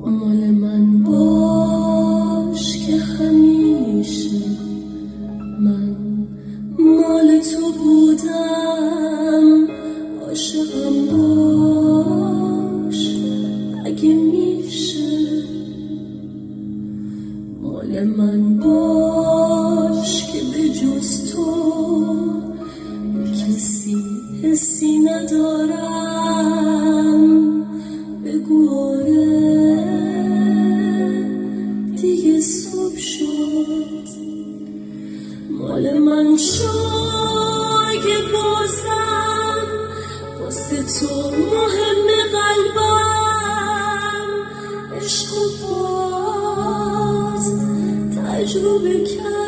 مال من باش که همیشه من مال تو بودم، عاشقم باش اگه میشه. مال من باش که به جز تو به کسی حسی ندارم. بگو آره دیگه صبح شد. مال من شو که بازم واسه تو مهم قلبم. عشق و باز تجربه کرد